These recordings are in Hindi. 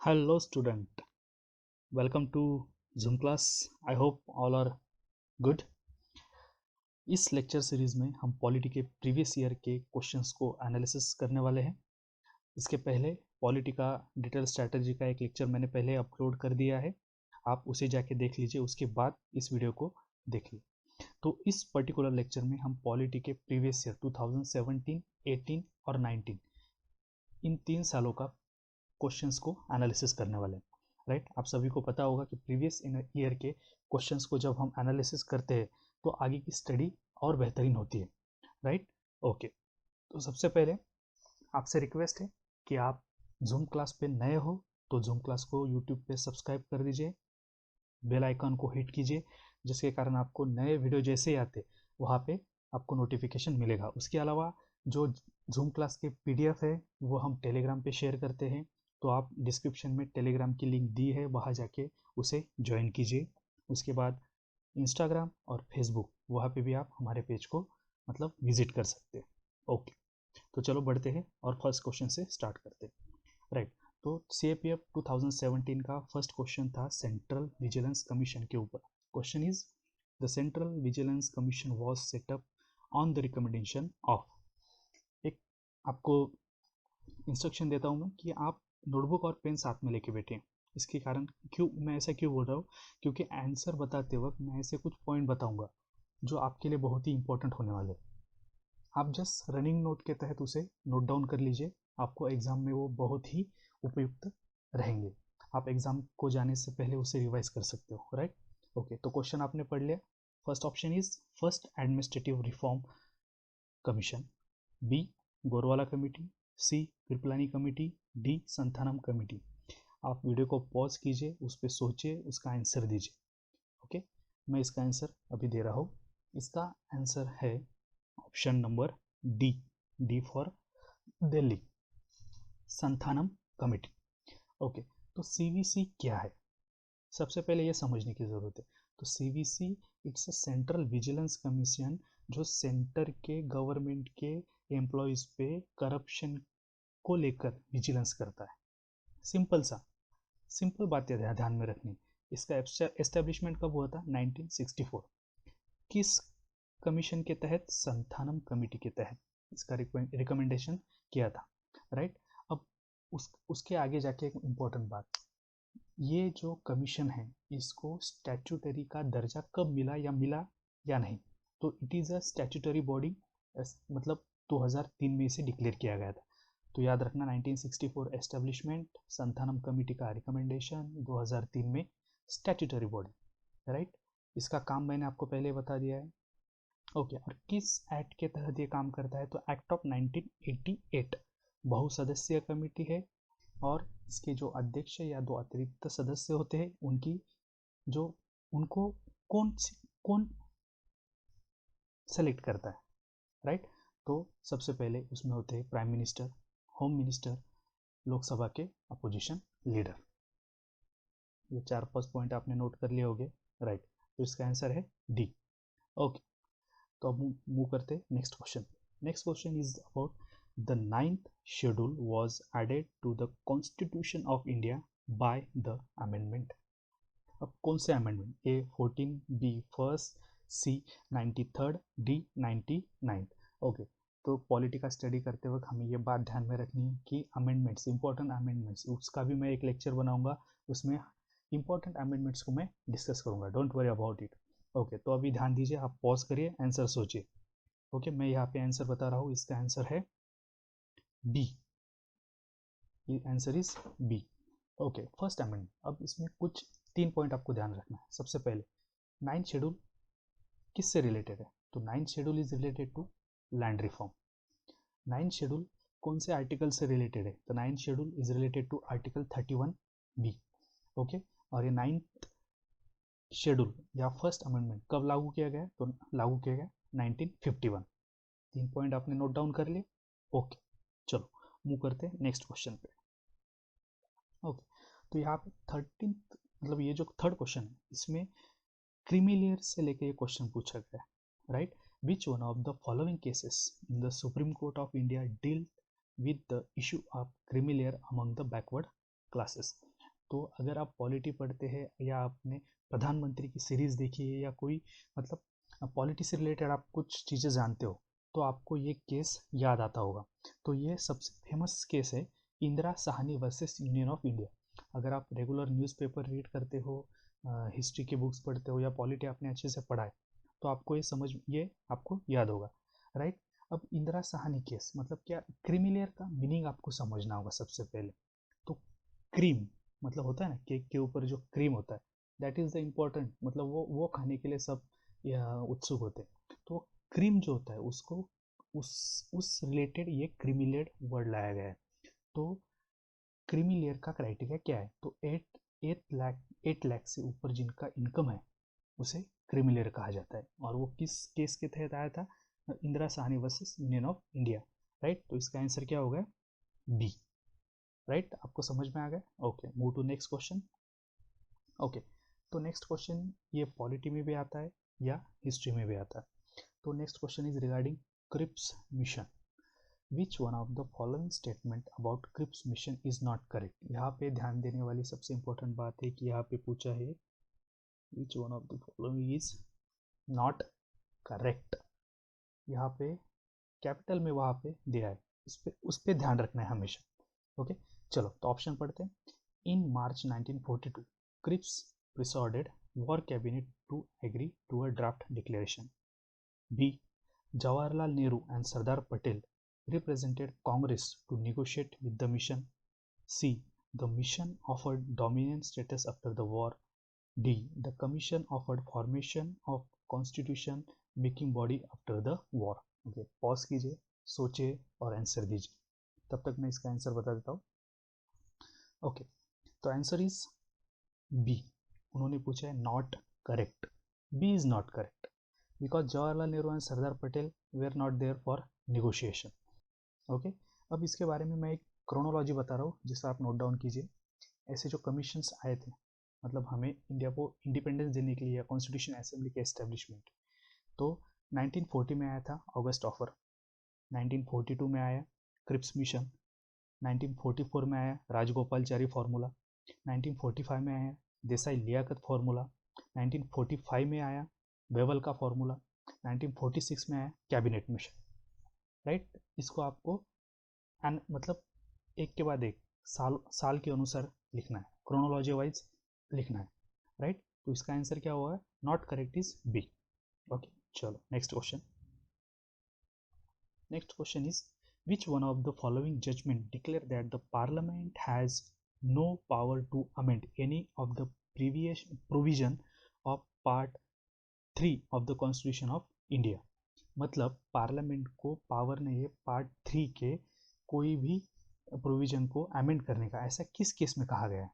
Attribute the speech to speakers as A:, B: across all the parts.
A: Hello student, welcome to Zoom class. I hope all are good. इस लेक्चर सीरीज में हम पॉलिटी के प्रीवियस ईयर के क्वेश्चंस को एनालिसिस करने वाले हैं। इसके पहले पॉलिटी का डिटेल स्ट्रैटेजी का एक लेक्चर मैंने पहले अपलोड कर दिया है, आप उसे जाके देख लीजिए, उसके बाद इस वीडियो को देखिए। तो इस पर्टिकुलर लेक्चर में हम पॉलिटी के प्रीवियस ईयर 2017, 18 और 19 इन 3 सालों का क्वेश्चंस को एनालिसिस करने वाले हैं। राइट, आप सभी को पता होगा कि प्रीवियस ईयर के क्वेश्चंस को जब हम एनालिसिस करते हैं तो आगे की स्टडी और बेहतरीन होती है। Right, okay. तो सबसे पहले आपसे रिक्वेस्ट है कि आप जूम क्लास पे नए हो तो जूम क्लास को यूट्यूब पे सब्सक्राइब कर दीजिए, बेल आइकन को हिट कीजिए, जिसके कारण आपको नए वीडियो जैसे ही आते वहाँ पे आपको नोटिफिकेशन मिलेगा। उसके अलावा जो जूम क्लास के पीडीएफ है वो हम टेलीग्राम पे शेयर करते हैं, तो आप डिस्क्रिप्शन में टेलीग्राम की लिंक दी है, वहाँ जाके उसे ज्वाइन कीजिए। उसके बाद इंस्टाग्राम और फेसबुक, वहाँ पे भी आप हमारे पेज को मतलब विजिट कर सकते हैं। ओके, तो चलो बढ़ते हैं और फर्स्ट क्वेश्चन से स्टार्ट करते हैं। राइट, तो CAPF 2017 का फर्स्ट क्वेश्चन था सेंट्रल विजिलेंस कमीशन के ऊपर। Question is the central vigilance commission was set up on the recommendation of. एक आपको इंस्ट्रक्शन देता हूँ मैं कि आप नोटबुक और पेन साथ में लेके बैठे। इसके कारण क्यों मैं ऐसा क्यों बोल रहा हूँ, क्योंकि आंसर बताते वक्त मैं ऐसे कुछ पॉइंट बताऊंगा जो आपके लिए बहुत ही इंपॉर्टेंट होने वाले। आप जस्ट रनिंग नोट के तहत उसे नोट डाउन कर लीजिए, आपको एग्जाम में वो बहुत ही उपयुक्त रहेंगे। आप एग्जाम को जाने से पहले उसे रिवाइज कर सकते हो। Right, okay. तो क्वेश्चन आपने पढ़ लिया। First option is first administrative reform commission, B Gorwala committee, C Kripalani committee, D Santhanam committee. आप वीडियो को पॉज कीजिए, उस पर सोचिए, उसका आंसर दीजिए। ओके, मैं इसका आंसर अभी दे रहा हूँ। इसका आंसर है option number D, D for Delhi, Santhanam committee. Okay, तो CVC क्या है, सबसे पहले ये समझने की ज़रूरत है। तो CVC it's a central vigilance commission, जो सेंटर के गवर्नमेंट के एम्प्लॉयज़ पे करप्शन को लेकर विजिलेंस करता है। सिंपल सा, सिंपल बातें ध्यान में रखनी। इसका एस्टेब्लिशमेंट कब हुआ था? 1964। किस कमीशन के तहत? संथानम कमेटी के तहत इसका रिकमेंडेशन किया था। राइट, अब उसके आगे जाके एक इम्पोर्टेंट बात, ये जो कमीशन है इसको स्टैट्यूटरी का दर्जा कब मिला या नहीं। तो it is a statutory body, मतलब 2003 में इसे डिक्लेयर किया गया था। तो याद रखना, 1964 एस्टेब्लिशमेंट, संथानम कमेटी का रिकमेंडेशन, 2003 में स्टैट्यूटरी बॉडी। राइट, इसका काम मैंने आपको पहले बता दिया है। ओके, और किस एक्ट के तहत ये काम करता है? तो एक्ट ऑफ 1988 बहुसदस्यीय कमेटी है, और इसके जो अध्यक्ष या 2 अतिरिक्त सदस्य होते हैं उनकी जो उनको कौन सेलेक्ट करता है। राइट, तो सबसे पहले उसमें होते हैं prime minister, home minister, Lok Sabha के अपोजिशन लीडर। ये 4-5 पॉइंट आपने नोट कर लिए होंगे। राइट, तो इसका आंसर है डी। ओके, तो अब मूव करते next question. Next question is about the 9th schedule was added to the Constitution of India by the amendment। अब कौन से amendment? A 14, B first, C 93rd, D 99th। Okay, तो पॉलिटी का स्टडी करते वक्त हमें ये बात ध्यान में रखनी है कि अमेंडमेंट्स, इंपॉर्टेंट अमेंडमेंट्स, उसका भी मैं एक लेक्चर बनाऊंगा, उसमें इंपॉर्टेंट अमेंडमेंट्स को मैं डिस्कस करूंगा। Don't worry about it. Okay, तो अभी ध्यान दीजिए, आप पॉज करिए, आंसर सोचिए। ओके, मैं यहाँ पे आंसर बता रहा हूँ, इसका आंसर है B. Answer is B. Okay, first amendment. अब इसमें कुछ 3 पॉइंट आपको ध्यान रखना है। सबसे पहले 9th शेड्यूल किससे रिलेटेड है? तो 9th schedule is related to land reform. 9th schedule कौन से आर्टिकल से रिलेटेड है? तो 9th schedule is related to article 31B। Okay, और ये 9th शेड्यूल या फर्स्ट अमेंडमेंट कब लागू किया गया? तो लागू किया गया 1951। 3 पॉइंट आपने नोट डाउन कर लिए। ओके, चलो मूव करते हैं नेक्स्ट क्वेश्चन पे। ओके, तो यहाँ पे 13th, मतलब ये जो थर्ड क्वेश्चन है इसमें क्रीमी से लेके ये क्वेश्चन पूछा गया है। Right, which one of the following cases in the supreme court of India deal with the issue of creamy layer among the backward classes. तो अगर आप पॉलिटी पढ़ते हैं या आपने प्रधानमंत्री की सीरीज देखी है या कोई मतलब पॉलिटी से रिलेटेड आप कुछ चीज़ें जानते हो तो आपको ये केस याद आता होगा। तो ये सबसे फेमस केस है Indira Sahni versus union of India. अगर आप रेगुलर न्यूज़पेपर रीड करते हो, हिस्ट्री के बुक्स पढ़ते हो या पॉलिटी आपने अच्छे से पढ़ा है तो आपको ये आपको याद होगा, राइट। अब इंदिरा साहनी केस मतलब क्या, क्रीमिलेयर का मीनिंग आपको समझना होगा सबसे पहले। तो क्रीम मतलब होता है ना केक के ऊपर जो क्रीम होता है, दैट इज़ द इम्पोर्टेंट, मतलब वो खाने के लिए सब उत्सुक होते हैं। तो क्रीम जो होता है उसको उस रिलेटेड ये क्रीमिलेयर वर्ड लाया गया है। तो क्रीमी लेयर का क्राइटेरिया क्या है, तो 8 लाख से ऊपर जिनका इनकम है उसे क्रीमी लेयर कहा जाता है। और वो किस केस के तहत आया था, Indira Sahni versus union of India, right. तो इसका आंसर क्या होगा, बी, राइट। आपको समझ में आ गया। Okay, move to next question. Okay, तो नेक्स्ट क्वेश्चन ये पॉलिटी में भी आता है या हिस्ट्री में भी आता है। तो next question is regarding Cripps mission. Which one of the following statement about Cripps mission is not correct. यहाँ पे ध्यान देने वाली सबसे इंपॉर्टेंट बात है कि यहाँ पे पूछा है विच one of the following is not correct. यहाँ पे कैपिटल में वहाँ पे दिया है, उस पे ध्यान रखना है हमेशा। ओके, चलो तो ऑप्शन पढ़ते हैं। इन मार्च 1942 Cripps persuaded war cabinet to agree to a draft declaration. B. Jawaharlal Nehru and Sardar Patel represented Congress to negotiate with the mission. C. The mission offered dominant status after the war. D. The commission offered formation of constitution making body after the war. Okay, pause कीजिए, सोचिए और आंसर दीजिए। तब तक मैं इसका आंसर बता देता हूँ। ओके, तो आंसर इज बी। उन्होंने पूछा है not correct, B is not correct because Jawaharlal Nehru and Sardar Patel were not there for negotiation. Okay, अब इसके बारे में मैं एक क्रोनोलॉजी बता रहा हूँ जिसे आप नोट डाउन कीजिए। ऐसे जो कमीशंस आए थे, मतलब हमें इंडिया को इंडिपेंडेंस देने के लिए या कॉन्स्टिट्यूशन असेंबली के एस्टेब्लिशमेंट, तो 1940 में आया था ऑगस्ट ऑफर, 1942 में आया क्रिप्स मिशन, 1944 में आया राजगोपालचारी फार्मूला, 1945 में आया देसाई लियाकत फार्मूला, 1945 में आया वेवल का फार्मूला, 1946 में आया कैबिनेट मिशन, राइट। इसको आपको मतलब एक के बाद एक साल के अनुसार लिखना है, क्रोनोलॉजी वाइज लिखना है, राइट। तो इसका आंसर क्या हुआ है, not correct is B. Okay, चलो next question. Next question is which one of the following judgment declare that the parliament has no power to amend any of the previous provision of part 3 of the constitution of India। मतलब पार्लियामेंट को पावर नहीं है पार्ट 3 के कोई भी प्रोविजन को अमेंड करने का, ऐसा किस केस में कहा गया है।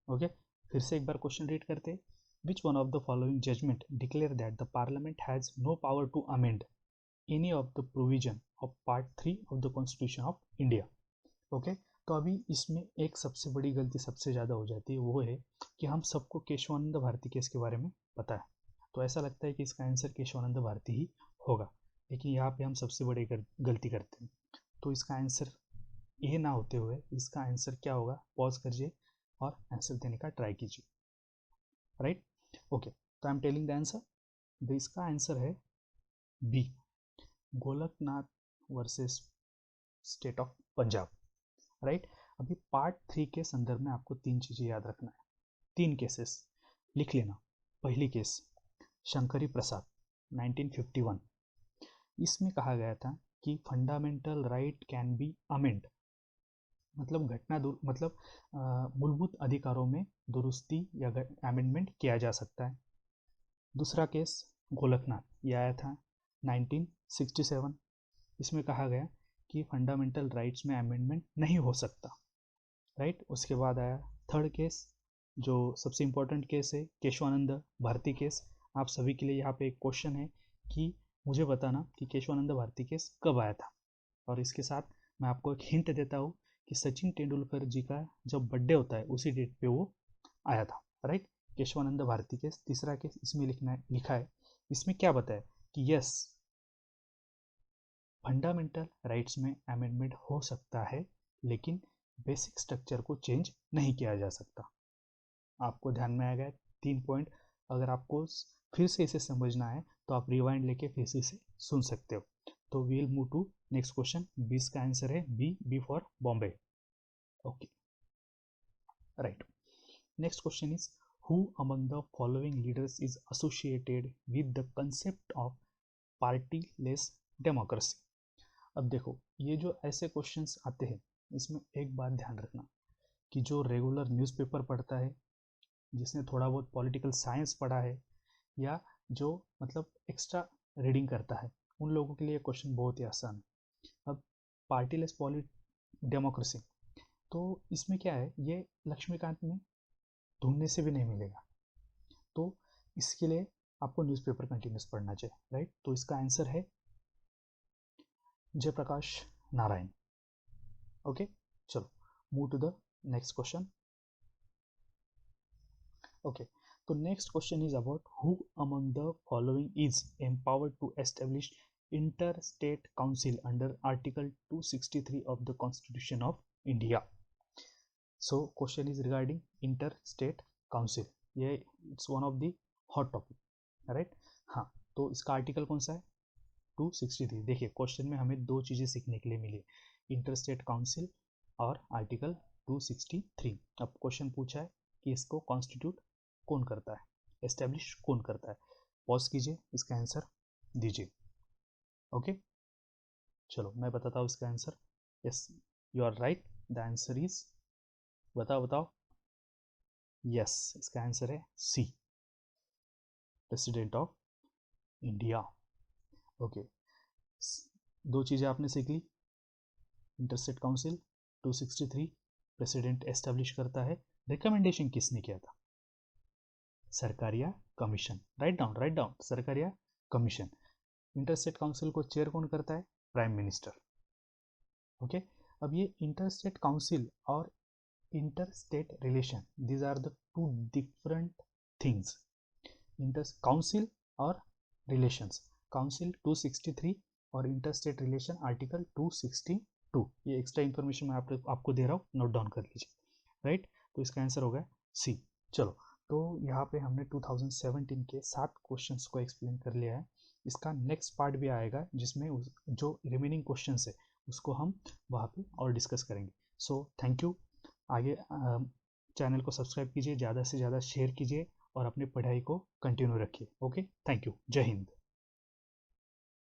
A: ओके, फिर से एक बार क्वेश्चन रीड करते हैं। Which one of the following judgment declare that the parliament has no power to amend any of the provision of part 3 of the constitution of India। Okay, तो अभी इसमें एक सबसे बड़ी गलती सबसे ज़्यादा हो जाती है, वो है कि हम सबको केशवानंद भारती केस के बारे में पता है, तो ऐसा लगता है कि इसका आंसर केशवानंद भारती ही होगा, लेकिन यहाँ पे हम सबसे बड़ी गलती करते हैं। तो इसका आंसर ये ना होते हुए इसका आंसर क्या होगा, पॉज करिए और आंसर देने का ट्राई कीजिए, राइट। ओके, तो I am telling the answer, इसका आंसर है B, Golaknath versus state of Punjab, right. अभी पार्ट 3 के संदर्भ में आपको 3 चीज़ें याद रखना है, 3 केसेस लिख लेना। पहली केस शंकरी प्रसाद 1951, इसमें कहा गया था कि fundamental right can be amend, मतलब मतलब मूलभूत अधिकारों में दुरुस्ती या अमेंडमेंट किया जा सकता है। दूसरा केस गोलकनाथ, ये आया था 1967, इसमें कहा गया कि फंडामेंटल राइट्स में अमेंडमेंट नहीं हो सकता, राइट। उसके बाद आया थर्ड केस जो सबसे इम्पोर्टेंट केस है केशवानंद भारती केस। आप सभी के लिए यहाँ पे एक क्वेश्चन है कि मुझे बताना कि केशवानंद भारती केस कब आया था, और इसके साथ मैं आपको एक हिंट देता हूँ कि सचिन तेंदुलकर जी का जब बर्थडे होता है उसी डेट पे वो आया था, राइट। केशवानंद भारती केस तीसरा केस इसमें लिखा है, इसमें क्या बताया कि यस फंडामेंटल राइट्स में अमेंडमेंट हो सकता है लेकिन बेसिक स्ट्रक्चर को चेंज नहीं किया जा सकता, आपको ध्यान में आ गया 3 पॉइंट। अगर आपको फिर से इसे समझना है तो आप रिवाइंड लेके फिर से इसे सुन सकते हो। तो we will move to next question. 20 का आंसर है B for Bombay. Okay, right. Next question is who among the following leaders is associated with the concept of partyless democracy? अब देखो, ये जो ऐसे क्वेश्चंस आते हैं इसमें एक बात ध्यान रखना कि जो रेगुलर न्यूज़पेपर पढ़ता है, जिसने थोड़ा बहुत पॉलिटिकल साइंस पढ़ा है, या जो मतलब एक्स्ट्रा रीडिंग करता है, उन लोगों के लिए क्वेश्चन बहुत ही आसान है। अब पार्टीलेस डेमोक्रेसी, तो इसमें क्या है, ये लक्ष्मीकांत में ढूंढने से भी नहीं मिलेगा, तो इसके लिए आपको न्यूज़पेपर कंटिन्यूस पढ़ना चाहिए, राइट। तो इसका आंसर है जयप्रकाश नारायण। ओके, चलो move to the next question. Okay, तो next question is about who among the following is empowered to establish inter state council under article 263 of the constitution of India. So question is regarding inter state council. ये it's one of the hot topic, right. हाँ, तो इसका आर्टिकल कौन सा है? 263। देखिए, क्वेश्चन में हमें दो चीज़ें सीखने के लिए मिली, इंटर स्टेट काउंसिल और आर्टिकल 263। अब क्वेश्चन पूछा है कि इसको कॉन्स्टिट्यूट कौन करता है, एस्टेब्लिश कौन करता है। पॉज कीजिए, इसका आंसर दीजिए। ओके, चलो मैं बताता हूँ इसका answer. Yes, you are right, the answer is, बताओ बताओ। यस, इसका आंसर है C, president of India. Okay, दो चीज़ें आपने सीख ली, इंटरस्टेट काउंसिल 263 प्रेसिडेंट एस्टेब्लिश करता है। रिकमेंडेशन किसने किया था? सरकार या कमीशन। राइट डाउन, सरकार या कमीशन। इंटरस्टेट काउंसिल को चेयर कौन करता है? Prime minister. ओके, अब ये इंटरस्टेट काउंसिल और interstate relation, these are the two different things. Inter council और रिलेशंस, काउंसिल 263 और इंटरस्टेट रिलेशन आर्टिकल 262। ये एक्स्ट्रा इन्फॉर्मेशन मैं आपको दे रहा हूँ, नोट डाउन कर लीजिए, राइट। तो इसका आंसर होगा सी। चलो, तो यहाँ पे हमने 2017 के 7 क्वेश्चंस को एक्सप्लेन कर लिया है। इसका नेक्स्ट पार्ट भी आएगा जिसमें जो रिमेनिंग क्वेश्चंस है उसको हम वहाँ पे और डिस्कस करेंगे। So thank you. आगे चैनल को सब्सक्राइब कीजिए, ज़्यादा से ज़्यादा शेयर कीजिए और अपनी पढ़ाई को कंटिन्यू रखिए। ओके, थैंक यू, जय हिंद।